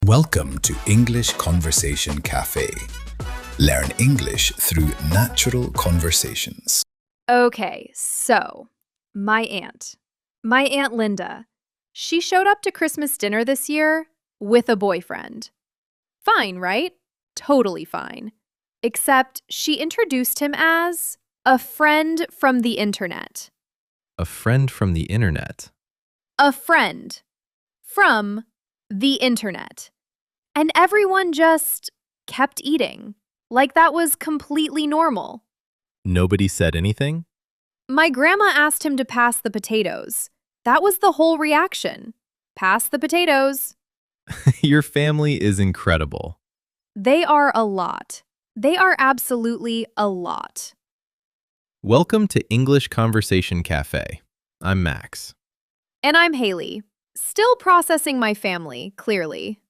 Welcome to English Conversation Cafe. Learn English through natural conversations. Okay, so my Aunt Linda, she showed up to Christmas dinner this year with a boyfriend. Fine, right? Totally fine. Except she introduced him as a friend from the internet. A friend from the internet. A friend from the internet. And everyone just kept eating, like that was completely normal. Nobody said anything? My grandma asked him to pass the potatoes. That was the whole reaction. Pass the potatoes. Your family is incredible. They are a lot. They are absolutely a lot. Welcome to English Conversation Cafe. I'm Max. And I'm Haley. Still processing my family, clearly.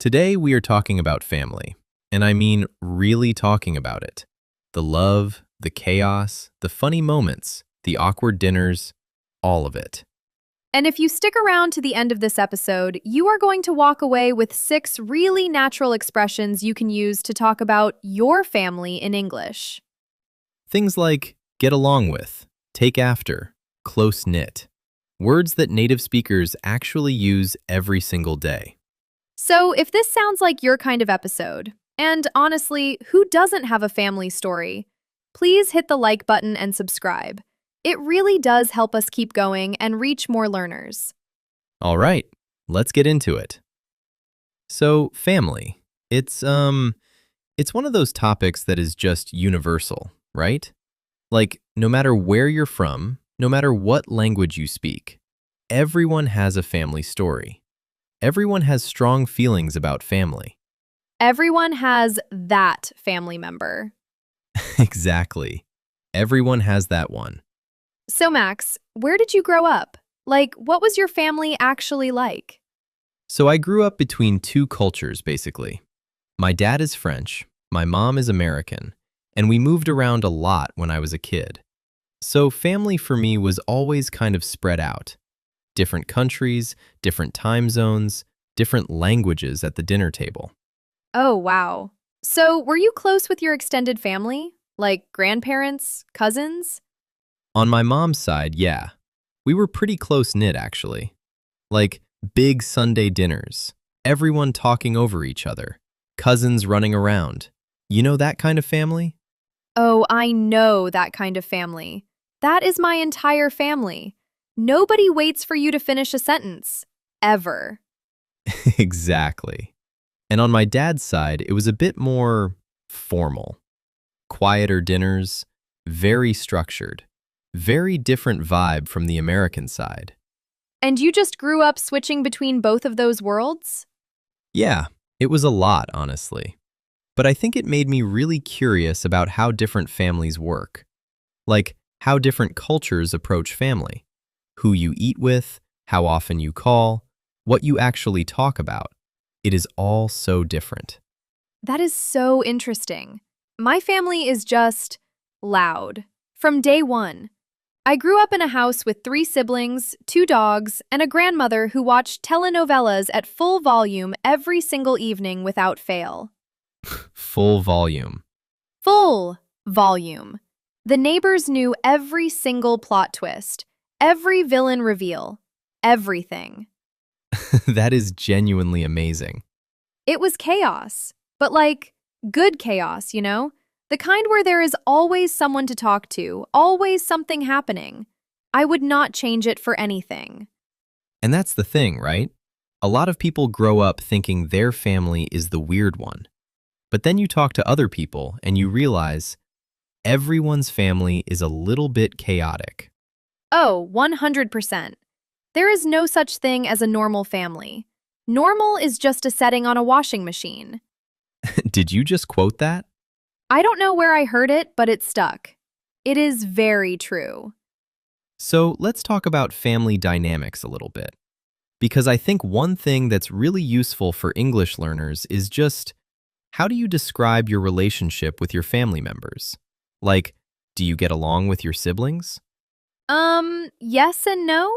Today we are talking about family, and I mean really talking about it. The love, the chaos, the funny moments, the awkward dinners, all of it. And if you stick around to the end of this episode, you are going to walk away with 6 really natural expressions you can use to talk about your family in English. Things like get along with, take after, close-knit. Words that native speakers actually use every single day. So if this sounds like your kind of episode, and honestly, who doesn't have a family story? Please hit the like button and subscribe. It really does help us keep going and reach more learners. All right, let's get into it. So, family. It's one of those topics that is just universal, right? Like, no matter where you're from, no matter what language you speak, everyone has a family story. Everyone has strong feelings about family. Everyone has that family member. Exactly. Everyone has that one. So Max, where did you grow up? Like, what was your family actually like? So I grew up between two cultures, basically. My dad is French, my mom is American, and we moved around a lot when I was a kid. So family for me was always kind of spread out. Different countries, different time zones, different languages at the dinner table. Oh, wow. So were you close with your extended family? Like grandparents, cousins? On my mom's side, yeah. We were pretty close-knit, actually. Like big Sunday dinners, everyone talking over each other, cousins running around. You know that kind of family? Oh, I know that kind of family. That is my entire family. Nobody waits for you to finish a sentence. Ever. Exactly. And on my dad's side, it was a bit more formal. Quieter dinners, very structured. Very different vibe from the American side. And you just grew up switching between both of those worlds? Yeah, it was a lot, honestly. But I think it made me really curious about how different families work. Like, how different cultures approach family. Who you eat with, how often you call, what you actually talk about. It is all so different. That is so interesting. My family is just loud. From day one. I grew up in a house with 3 siblings, 2 dogs, and a grandmother who watched telenovelas at full volume every single evening without fail. Full volume. Full volume. The neighbors knew every single plot twist, every villain reveal, everything. That is genuinely amazing. It was chaos, but like good chaos, you know? The kind where there is always someone to talk to, always something happening. I would not change it for anything. And that's the thing, right? A lot of people grow up thinking their family is the weird one. But then you talk to other people and you realize everyone's family is a little bit chaotic. Oh, 100%. There is no such thing as a normal family. Normal is just a setting on a washing machine. Did you just quote that? I don't know where I heard it, but it stuck. It is very true. So let's talk about family dynamics a little bit. Because I think one thing that's really useful for English learners is just how do you describe your relationship with your family members? Like, do you get along with your siblings? Yes and no.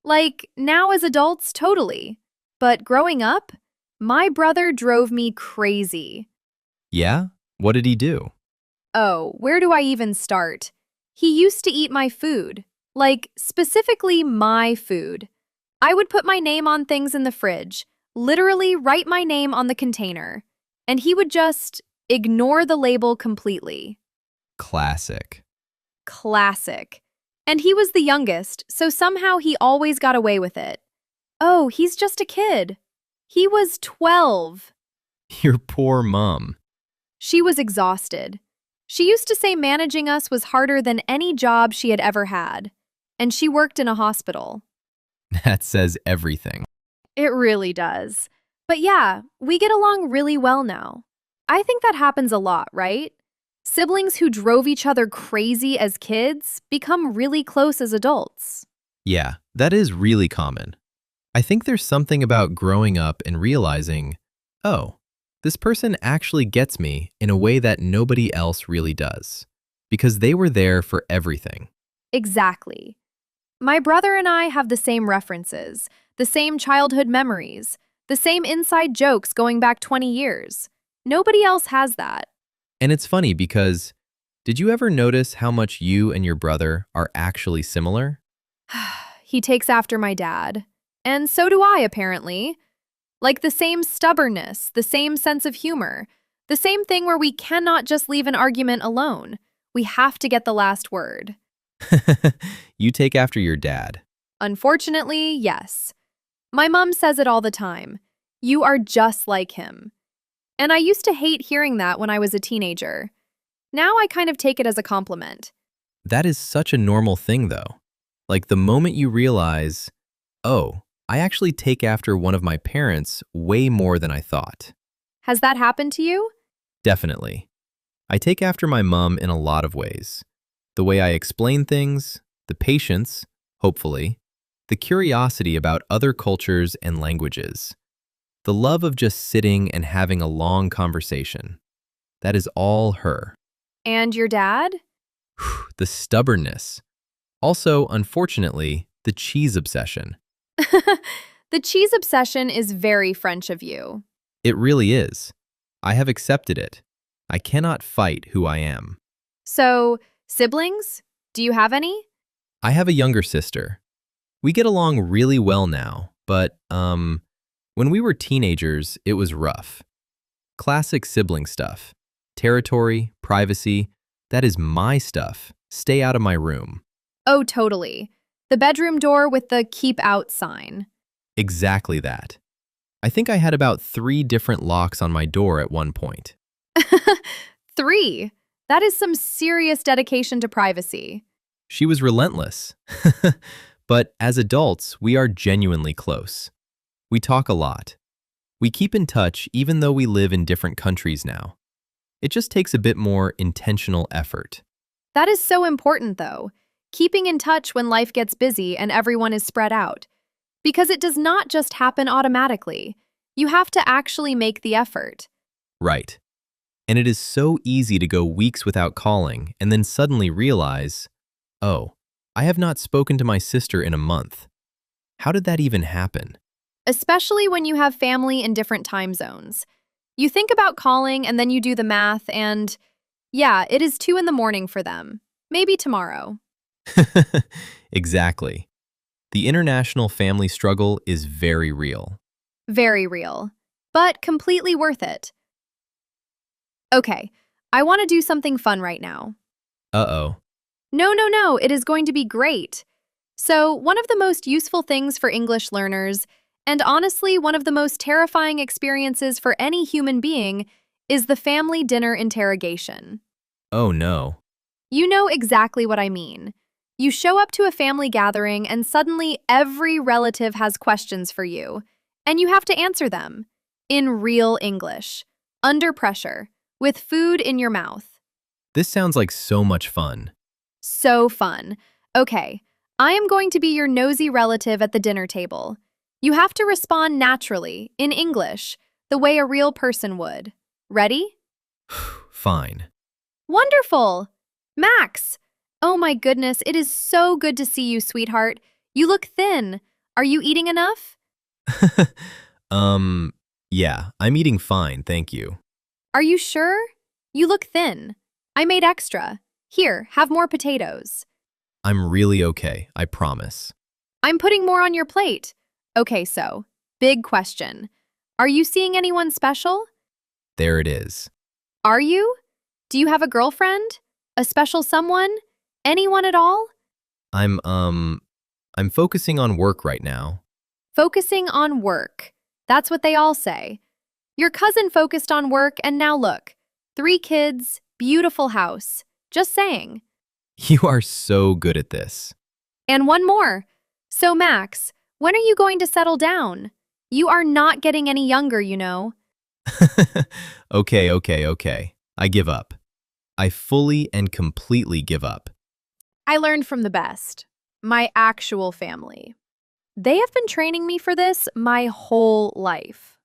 Like, now as adults, totally. But growing up, My brother drove me crazy. Yeah? What did he do? Oh, where do I even start? He used to eat my food. Like, specifically my food. I would put my name on things in the fridge, literally write my name on the container, and he would just ignore the label completely. Classic. Classic. And he was the youngest, so somehow he always got away with it. Oh, he's just a kid. He was 12. Your poor mom. She was exhausted. She used to say managing us was harder than any job she had ever had. And she worked in a hospital. That says everything. It really does. But yeah, we get along really well now. I think that happens a lot, right? Siblings who drove each other crazy as kids become really close as adults. Yeah, that is really common. I think there's something about growing up and realizing, oh, this person actually gets me in a way that nobody else really does, because they were there for everything. Exactly. My brother and I have the same references, the same childhood memories, the same inside jokes going back 20 years. Nobody else has that. And it's funny because, did you ever notice how much you and your brother are actually similar? He takes after my dad. And so do I, apparently. Like the same stubbornness, the same sense of humor, the same thing where we cannot just leave an argument alone. We have to get the last word. You take after your dad. Unfortunately, yes. My mom says it all the time. You are just like him. And I used to hate hearing that when I was a teenager. Now I kind of take it as a compliment. That is such a normal thing, though. Like the moment you realize, oh, I actually take after one of my parents way more than I thought. Has that happened to you? Definitely. I take after my mom in a lot of ways. The way I explain things, the patience, hopefully, the curiosity about other cultures and languages, the love of just sitting and having a long conversation. That is all her. And your dad? The stubbornness. Also, unfortunately, the cheese obsession. The cheese obsession is very French of you. It really is. I have accepted it. I cannot fight who I am. So, siblings? Do you have any? I have a younger sister. We get along really well now, but, when we were teenagers, it was rough. Classic sibling stuff. Territory, privacy, that is my stuff. Stay out of my room. Oh, totally. The bedroom door with the keep out sign. Exactly that. I think I had about 3 different locks on my door at one point. 3. That is some serious dedication to privacy. She was relentless. But as adults, we are genuinely close. We talk a lot. We keep in touch even though we live in different countries now. It just takes a bit more intentional effort. That is so important, though. Keeping in touch when life gets busy and everyone is spread out. Because it does not just happen automatically. You have to actually make the effort. Right. And it is so easy to go weeks without calling and then suddenly realize, oh, I have not spoken to my sister in a month. How did that even happen? Especially when you have family in different time zones. You think about calling and then you do the math and, yeah, it is 2 in the morning for them. Maybe tomorrow. Exactly. The international family struggle is very real. Very real. But completely worth it. Okay, I want to do something fun right now. Uh-oh. No, it is going to be great. So, one of the most useful things for English learners, and honestly one of the most terrifying experiences for any human being, is the family dinner interrogation. Oh no. You know exactly what I mean. You show up to a family gathering and suddenly every relative has questions for you, and you have to answer them. In real English. Under pressure. With food in your mouth. This sounds like so much fun. So fun. Okay, I am going to be your nosy relative at the dinner table. You have to respond naturally, in English, the way a real person would. Ready? Fine. Wonderful! Max! Oh my goodness, it is so good to see you, sweetheart. You look thin. Are you eating enough? Yeah, I'm eating fine, thank you. Are you sure? You look thin. I made extra. Here, have more potatoes. I'm really okay, I promise. I'm putting more on your plate. Okay, so, big question. Are you seeing anyone special? There it is. Are you? Do you have a girlfriend? A special someone? Anyone at all? I'm focusing on work right now. Focusing on work. That's what they all say. Your cousin focused on work and now look. 3 kids, beautiful house. Just saying. You are so good at this. And one more. So, Max, when are you going to settle down? You are not getting any younger, you know. Okay. I give up. I fully and completely give up. I learned from the best. My actual family. They have been training me for this my whole life.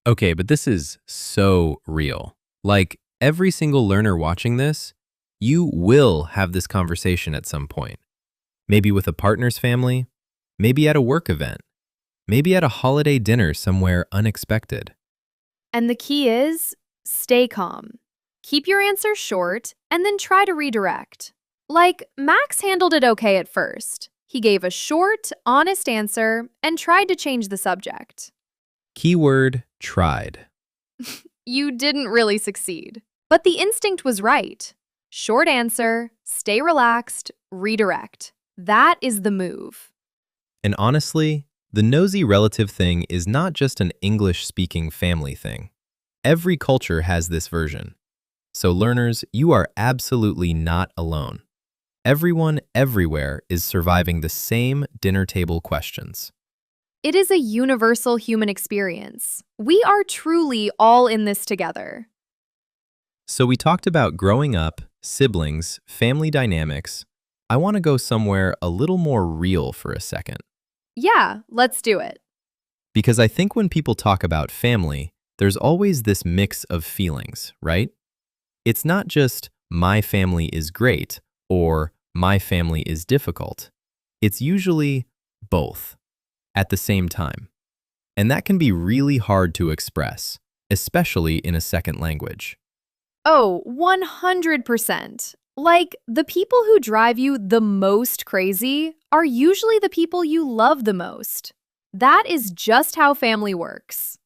Okay, but this is so real. Like, every single learner watching this, you will have this conversation at some point. Maybe with a partner's family, maybe at a work event, maybe at a holiday dinner somewhere unexpected. And the key is stay calm. Keep your answer short and then try to redirect. Like, Max handled it okay at first. He gave a short, honest answer and tried to change the subject. Keyword tried. You didn't really succeed. But the instinct was right. Short answer, stay relaxed, redirect. That is the move. And honestly, the nosy relative thing is not just an English-speaking family thing. Every culture has this version. So learners, you are absolutely not alone. Everyone everywhere is surviving the same dinner table questions. It is a universal human experience. We are truly all in this together. So we talked about growing up, siblings, family dynamics. I want to go somewhere a little more real for a second. Yeah, let's do it. Because I think when people talk about family, there's always this mix of feelings, right? It's not just my family is great or my family is difficult. It's usually both at the same time. And that can be really hard to express, especially in a second language. Oh, 100%. Like, the people who drive you the most crazy are usually the people you love the most. That is just how family works.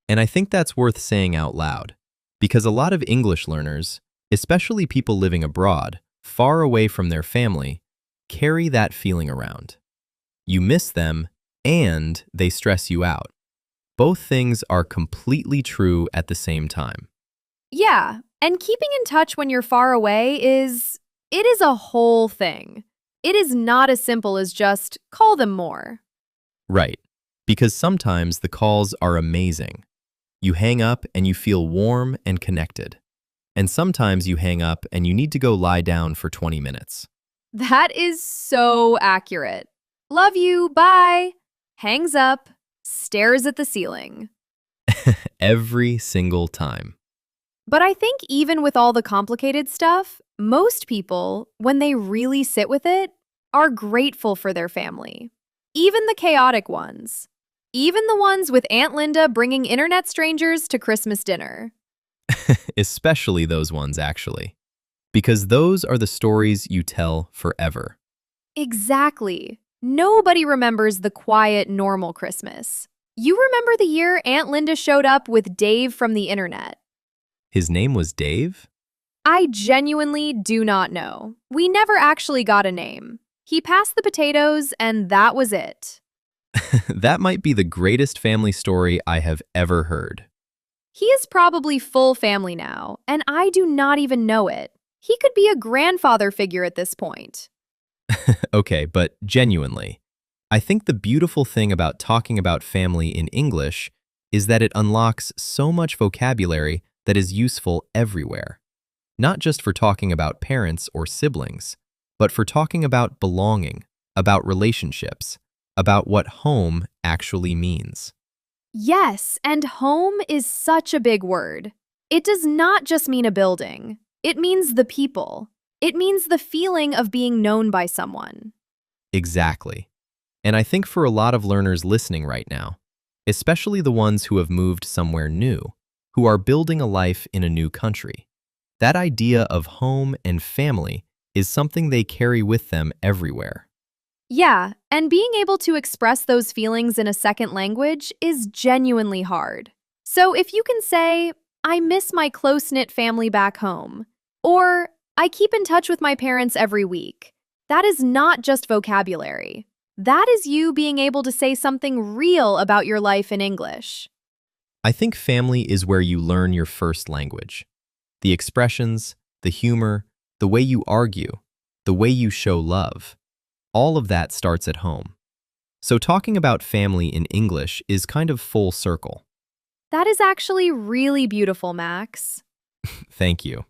And I think that's worth saying out loud, because a lot of English learners, especially people living abroad, far away from their family, carry that feeling around. You miss them, and they stress you out. Both things are completely true at the same time. Yeah, and keeping in touch when you're far away it is a whole thing. It is not as simple as just call them more. Right, because sometimes the calls are amazing. You hang up and you feel warm and connected. And sometimes you hang up and you need to go lie down for 20 minutes. That is so accurate. Love you, bye. Hangs up, stares at the ceiling. Every single time. But I think even with all the complicated stuff, most people, when they really sit with it, are grateful for their family. Even the chaotic ones. Even the ones with Aunt Linda bringing internet strangers to Christmas dinner. Especially those ones, actually. Because those are the stories you tell forever. Exactly. Nobody remembers the quiet, normal Christmas. You remember the year Aunt Linda showed up with Dave from the internet. His name was Dave? I genuinely do not know. We never actually got a name. He passed the potatoes, and that was it. That might be the greatest family story I have ever heard. He is probably full family now, and I do not even know it. He could be a grandfather figure at this point. Okay, but genuinely, I think the beautiful thing about talking about family in English is that it unlocks so much vocabulary that is useful everywhere. Not just for talking about parents or siblings, but for talking about belonging, about relationships, about what home actually means. Yes, and home is such a big word. It does not just mean a building. It means the people. It means the feeling of being known by someone. Exactly. And I think for a lot of learners listening right now, especially the ones who have moved somewhere new, who are building a life in a new country. That idea of home and family is something they carry with them everywhere. Yeah, and being able to express those feelings in a second language is genuinely hard. So if you can say, I miss my close-knit family back home, or I keep in touch with my parents every week, that is not just vocabulary. That is you being able to say something real about your life in English. I think family is where you learn your first language. The expressions, the humor, the way you argue, the way you show love. All of that starts at home. So talking about family in English is kind of full circle. That is actually really beautiful, Max. Thank you.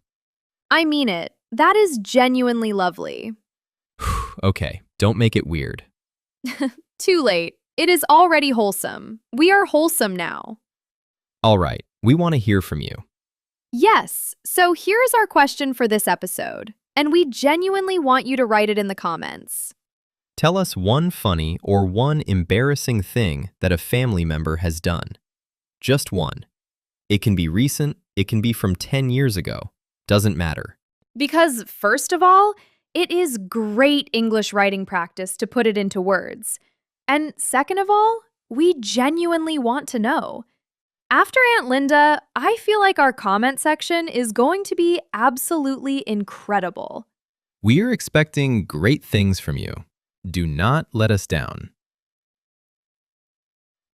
I mean it. That is genuinely lovely. Okay, don't make it weird. Too late. It is already wholesome. We are wholesome now. All right, we want to hear from you. Yes, so here is our question for this episode, and we genuinely want you to write it in the comments. Tell us one funny or one embarrassing thing that a family member has done. Just one. It can be recent, it can be from 10 years ago. Doesn't matter. Because, first of all, it is great English writing practice to put it into words. And second of all, we genuinely want to know. After Aunt Linda, I feel like our comment section is going to be absolutely incredible. We're expecting great things from you. Do not let us down.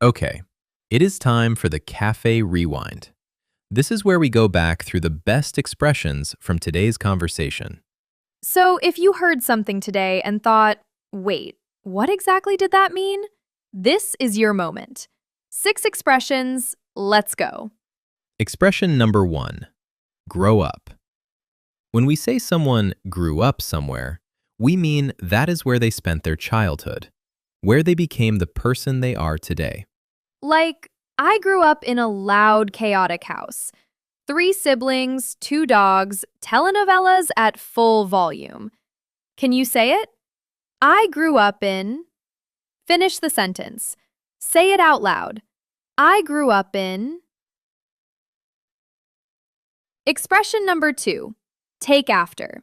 Okay, it is time for the Cafe Rewind. This is where we go back through the best expressions from today's conversation. So if you heard something today and thought, wait, what exactly did that mean? This is your moment. 6 expressions, let's go. Expression number 1, grow up. When we say someone grew up somewhere, we mean that is where they spent their childhood, where they became the person they are today. Like, I grew up in a loud, chaotic house. 3 siblings, 2 dogs, telenovelas at full volume. Can you say it? I grew up in... Finish the sentence. Say it out loud. I grew up in... Expression number 2, take after.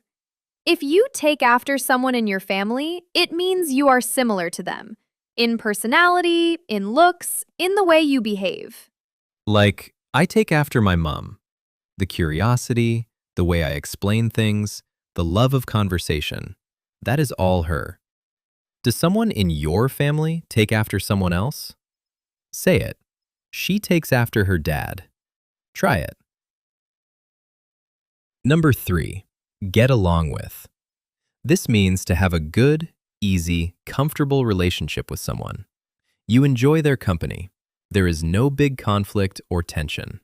If you take after someone in your family, it means you are similar to them. In personality, in looks, in the way you behave. Like, I take after my mom. The curiosity, the way I explain things, the love of conversation. That is all her. Does someone in your family take after someone else? Say it. She takes after her dad. Try it. Number 3, get along with. This means to have a good, easy, comfortable relationship with someone. You enjoy their company. There is no big conflict or tension.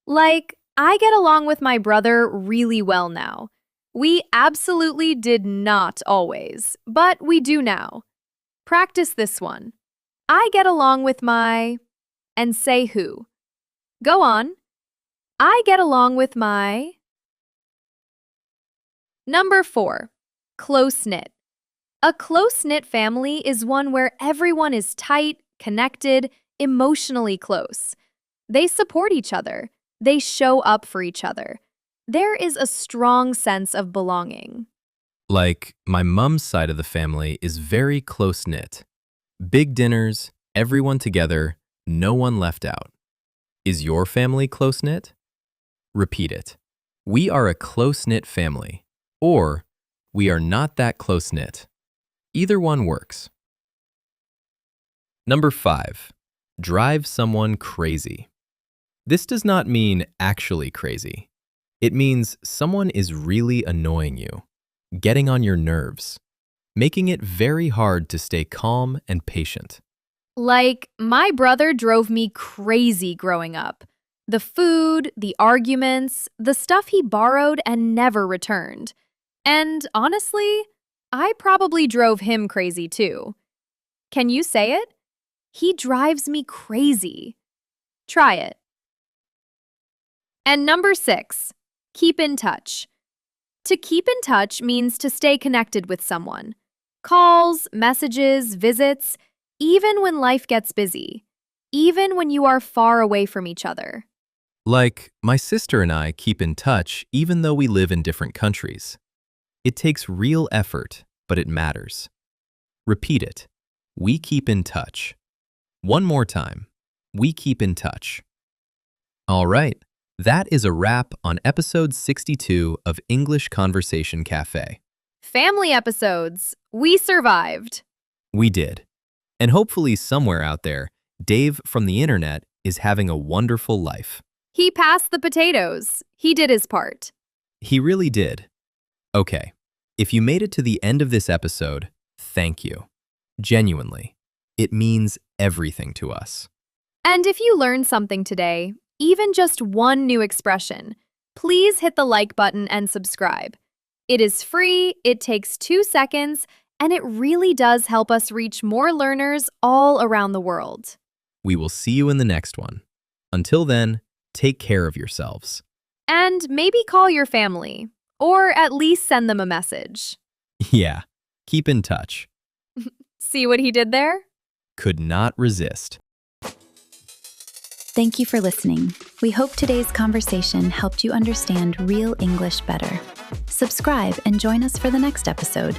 Like, I get along with my brother really well now. We absolutely did not always, but we do now. Practice this one. I get along with my... and say who. Go on. I get along with my... Number 4, close-knit. A close-knit family is one where everyone is tight, connected, emotionally close. They support each other. They show up for each other. There is a strong sense of belonging. Like, my mom's side of the family is very close-knit. Big dinners, everyone together, no one left out. Is your family close-knit? Repeat it. We are a close-knit family. Or, we are not that close-knit. Either one works. Number 5, drive someone crazy. This does not mean actually crazy. It means someone is really annoying you, getting on your nerves, making it very hard to stay calm and patient. Like, my brother drove me crazy growing up. The food, the arguments, the stuff he borrowed and never returned. And honestly, I probably drove him crazy too. Can you say it? He drives me crazy. Try it. And number 6, keep in touch. To keep in touch means to stay connected with someone. Calls, messages, visits, even when life gets busy. even when you are far away from each other. Like, my sister and I keep in touch even though we live in different countries. It takes real effort, but it matters. Repeat it. We keep in touch. One more time. We keep in touch. All right, that is a wrap on episode 62 of English Conversation Cafe. Family episodes. We survived. We did. And hopefully somewhere out there, Dave from the internet is having a wonderful life. He passed the potatoes. He did his part. He really did. Okay, if you made it to the end of this episode, thank you. Genuinely. It means everything to us. And if you learned something today, even just one new expression, please hit the like button and subscribe. It is free, it takes 2 seconds, and it really does help us reach more learners all around the world. We will see you in the next one. Until then, take care of yourselves. And maybe call your family, or at least send them a message. Yeah, keep in touch. See what he did there? Could not resist. Thank you for listening. We hope today's conversation helped you understand real English better. Subscribe and join us for the next episode.